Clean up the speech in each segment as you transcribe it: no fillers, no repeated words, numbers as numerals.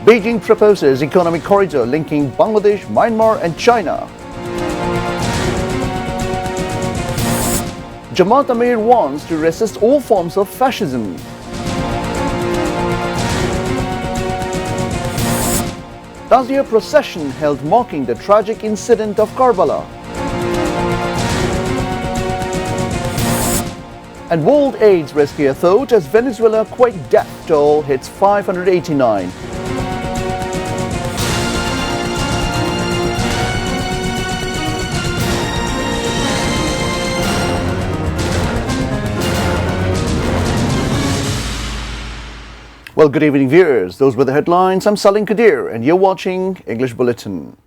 Beijing proposes economic corridor linking Bangladesh, Myanmar and China. Jamaat Ameer wants to resist all forms of fascism. Tazia procession held marking the tragic incident of Karbala. And World AIDS Rescue thought as Venezuela quake death toll hits 589. Well, good evening, viewers. Those were the headlines. I'm Salim Kadir, and you're watching English Bulletin.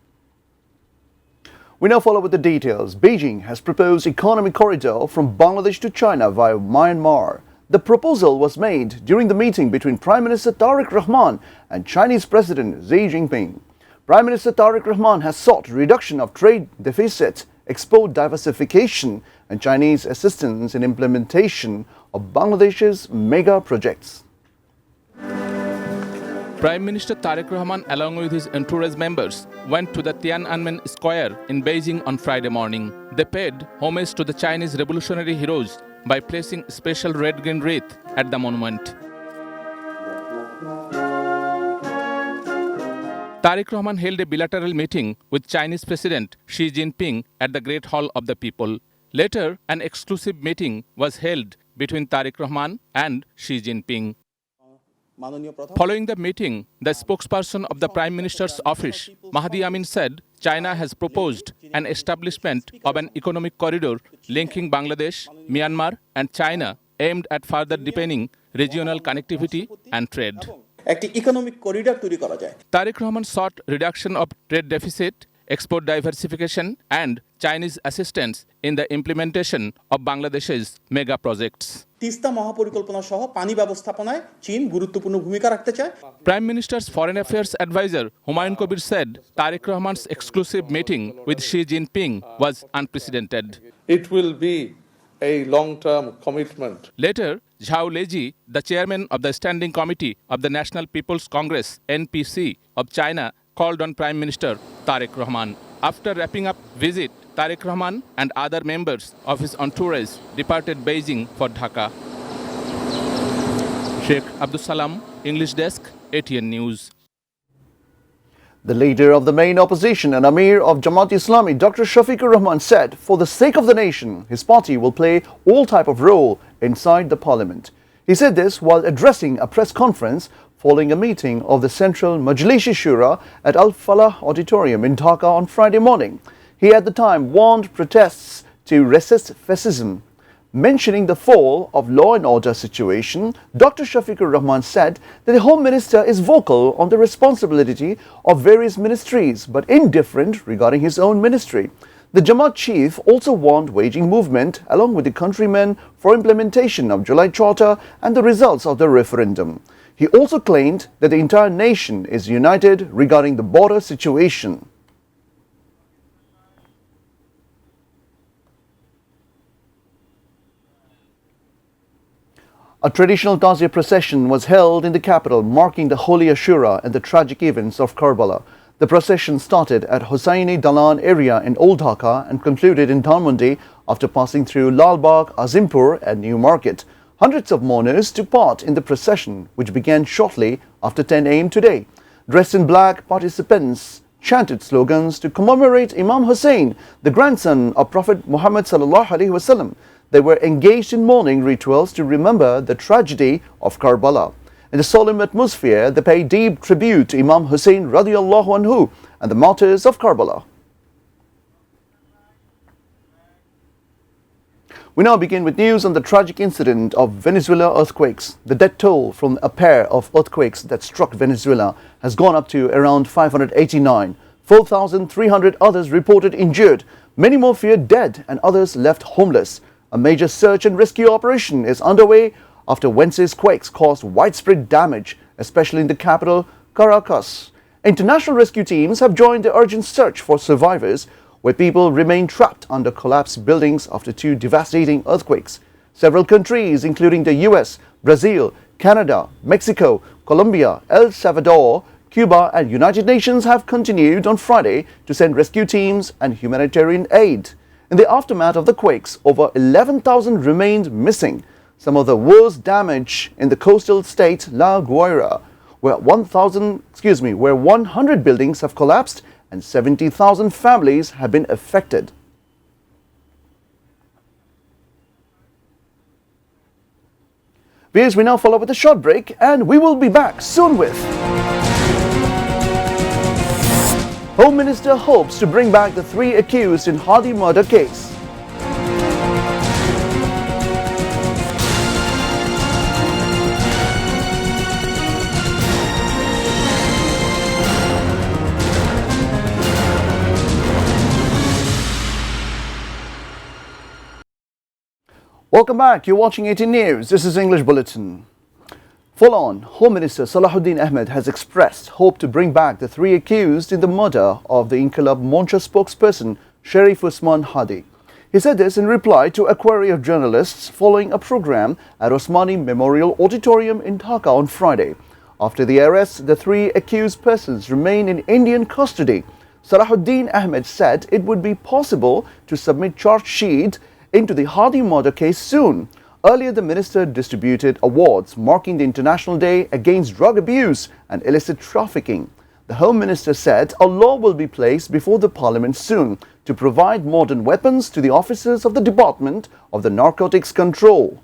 We now follow with the details. Beijing has proposed economic corridor from Bangladesh to China via Myanmar. The proposal was made during the meeting between Prime Minister Tariq Rahman and Chinese President Xi Jinping. Prime Minister Tariq Rahman has sought reduction of trade deficit, export diversification, and Chinese assistance in implementation of Bangladesh's mega projects. Prime Minister Tariq Rahman, along with his entourage members, went to the Tiananmen Square in Beijing on Friday morning. They paid homage to the Chinese revolutionary heroes by placing special red-green wreath at the monument. Tariq Rahman held a bilateral meeting with Chinese President Xi Jinping at the Great Hall of the People. Later, an exclusive meeting was held between Tariq Rahman and Xi Jinping. Following the meeting, the spokesperson of the Prime Minister's office, Mahdi Amin, said China has proposed an establishment of an economic corridor linking Bangladesh, Myanmar and China aimed at further deepening regional connectivity and trade. Tariq Rahman sought reduction of trade deficit, export diversification and Chinese assistance in the implementation of Bangladesh's mega projects. Prime Minister's Foreign Affairs Advisor Humayun Kabir said Tariq Rahman's exclusive meeting with Xi Jinping was unprecedented. It will be a long-term commitment. Later, Zhao Leji, the chairman of the Standing Committee of the National People's Congress (NPC) of China, called on Prime Minister Tariq Rahman. After wrapping up visit, Tariq Rahman and other members of his entourage departed Beijing for Dhaka. Sheikh Abdul Salam, English Desk, ATN News. The leader of the main opposition and Amir of Jamaat-e-Islami, Dr. Shafiqur Rahman, said, for the sake of the nation, his party will play all type of role inside the parliament. He said this while addressing a press conference following a meeting of the Central Majlisi Shura at Al Falah Auditorium in Dhaka on Friday morning. He at the time warned protests to resist fascism. Mentioning the fall of law and order situation, Dr. Shafiqur Rahman said that the Home Minister is vocal on the responsibility of various ministries but indifferent regarding his own ministry. The Jamaat chief also warned waging movement along with the countrymen for implementation of July Charter and the results of the referendum. He also claimed that the entire nation is united regarding the border situation. A traditional Tazia procession was held in the capital, marking the Holy Ashura and the tragic events of Karbala. The procession started at Hosseini Dalan area in Old Dhaka and concluded in Dhanmondi after passing through Lalbagh, Azimpur and New Market. Hundreds of mourners took part in the procession, which began shortly after 10 a.m. today. Dressed in black, participants chanted slogans to commemorate Imam Hussein, the grandson of Prophet Muhammad sallallahu alaihi wasallam. They were engaged in mourning rituals to remember the tragedy of Karbala. In the solemn atmosphere, they paid deep tribute to Imam Hussein radiallahu anhu and the martyrs of Karbala. We now begin with news on the tragic incident of Venezuela earthquakes. The death toll from a pair of earthquakes that struck Venezuela has gone up to around 589. 4,300 others reported injured. Many more feared dead and others left homeless. A major search and rescue operation is underway after Wednesday's quakes caused widespread damage, especially in the capital, Caracas. International rescue teams have joined the urgent search for survivors, where people remain trapped under collapsed buildings after two devastating earthquakes. Several countries, including the US, Brazil, Canada, Mexico, Colombia, El Salvador, Cuba and United Nations have continued on Friday to send rescue teams and humanitarian aid. In the aftermath of the quakes, over 11,000 remained missing. Some of the worst damage in the coastal state La Guaira, where 100 buildings have collapsed and 70,000 families have been affected. Viewers, we now follow with a short break and we will be back soon with Home Minister hopes to bring back the 3 accused in Hadi murder case. Welcome back. You're watching ATN News. This is English Bulletin. Full on, Home Minister Salahuddin Ahmed has expressed hope to bring back the 3 accused in the murder of the Inqilab Moncha spokesperson Sharif Usman Hadi. He said this in reply to a query of journalists following a program at Osmani Memorial Auditorium in Dhaka on Friday. After the arrest, the 3 accused persons remain in Indian custody. Salahuddin Ahmed said it would be possible to submit charge sheet into the Hadi murder case soon. Earlier, the minister distributed awards marking the International Day Against Drug Abuse and Illicit Trafficking. The Home Minister said a law will be placed before the Parliament soon to provide modern weapons to the officers of the Department of the Narcotics Control.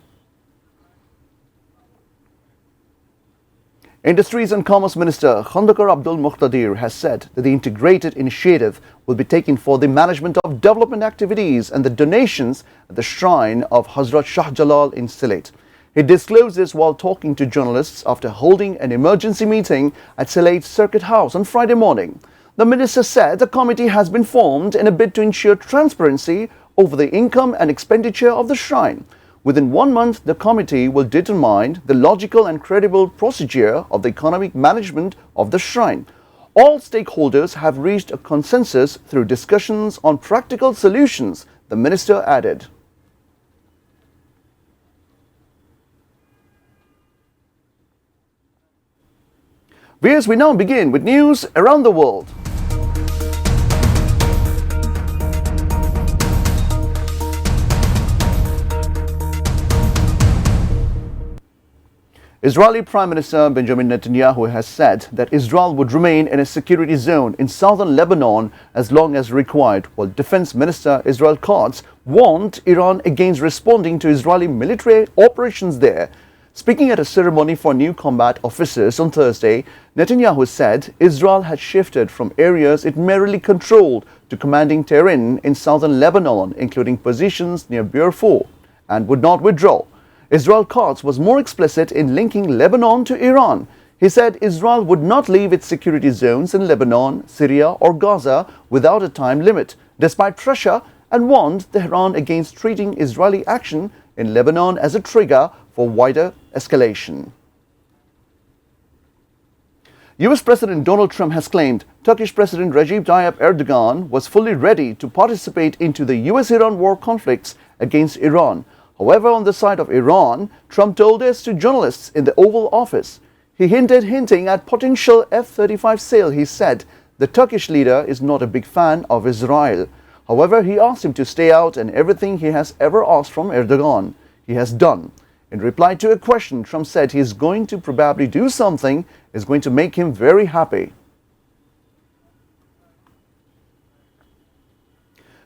Industries and Commerce Minister Khandakar Abdul Muqtadir has said that the integrated initiative will be taken for the management of development activities and the donations at the shrine of Hazrat Shah Jalal in Sylhet. He disclosed this while talking to journalists after holding an emergency meeting at Sylhet Circuit House on Friday morning. The minister said a committee has been formed in a bid to ensure transparency over the income and expenditure of the shrine. Within 1 month, the committee will determine the logical and credible procedure of the economic management of the shrine. All stakeholders have reached a consensus through discussions on practical solutions, the minister added. Viewers, we now begin with news around the world. Israeli Prime Minister Benjamin Netanyahu has said that Israel would remain in a security zone in southern Lebanon as long as required, while Defense Minister Israel Katz warned Iran against responding to Israeli military operations there. Speaking at a ceremony for new combat officers on Thursday, Netanyahu said Israel had shifted from areas it merely controlled to commanding terrain in southern Lebanon, including positions near Bir Four, and would not withdraw. Israel Katz was more explicit in linking Lebanon to Iran. He said Israel would not leave its security zones in Lebanon, Syria or Gaza without a time limit, despite pressure, and warned Tehran against treating Israeli action in Lebanon as a trigger for wider escalation. US President Donald Trump has claimed Turkish President Recep Tayyip Erdogan was fully ready to participate into the US-Iran war conflicts against Iran. However, on the side of Iran, Trump told this to journalists in the Oval Office. He hinting at potential F-35 sale. He said the Turkish leader is not a big fan of Israel. However, he asked him to stay out and everything he has ever asked from Erdogan, he has done. In reply to a question, Trump said he is going to probably do something is going to make him very happy.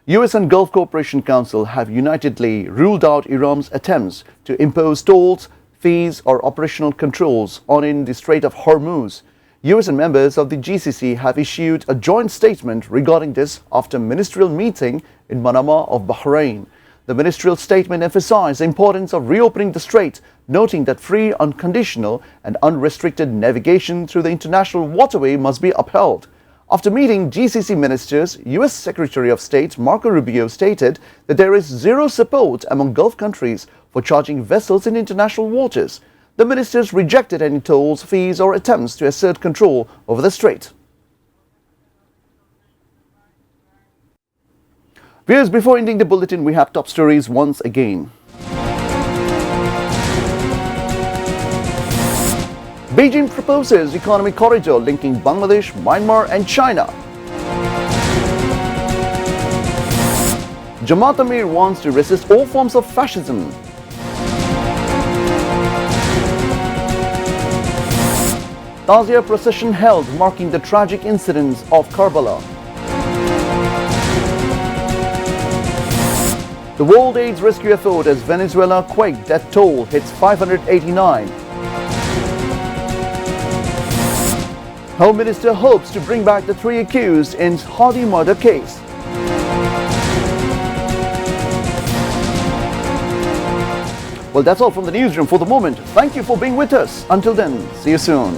US and Gulf Cooperation Council have unitedly ruled out Iran's attempts to impose tolls, fees or operational controls on in the Strait of Hormuz. US and members of the GCC have issued a joint statement regarding this after a ministerial meeting in Manama of Bahrain. The ministerial statement emphasized the importance of reopening the strait, noting that free, unconditional and unrestricted navigation through the international waterway must be upheld. After meeting GCC ministers, US Secretary of State Marco Rubio stated that there is zero support among Gulf countries for charging vessels in international waters. The ministers rejected any tolls, fees or attempts to assert control over the strait. Viewers, before ending the bulletin, we have top stories once again. Beijing proposes economic corridor linking Bangladesh, Myanmar and China. Jamaat Ameer wants to resist all forms of fascism. Tazia procession held marking the tragic incidents of Karbala. The World AIDS Rescue Effort as Venezuela quake death toll hits 589. Home Minister hopes to bring back the 3 accused in Hadi murder case. Well, that's all from the newsroom for the moment. Thank you for being with us. Until then, see you soon.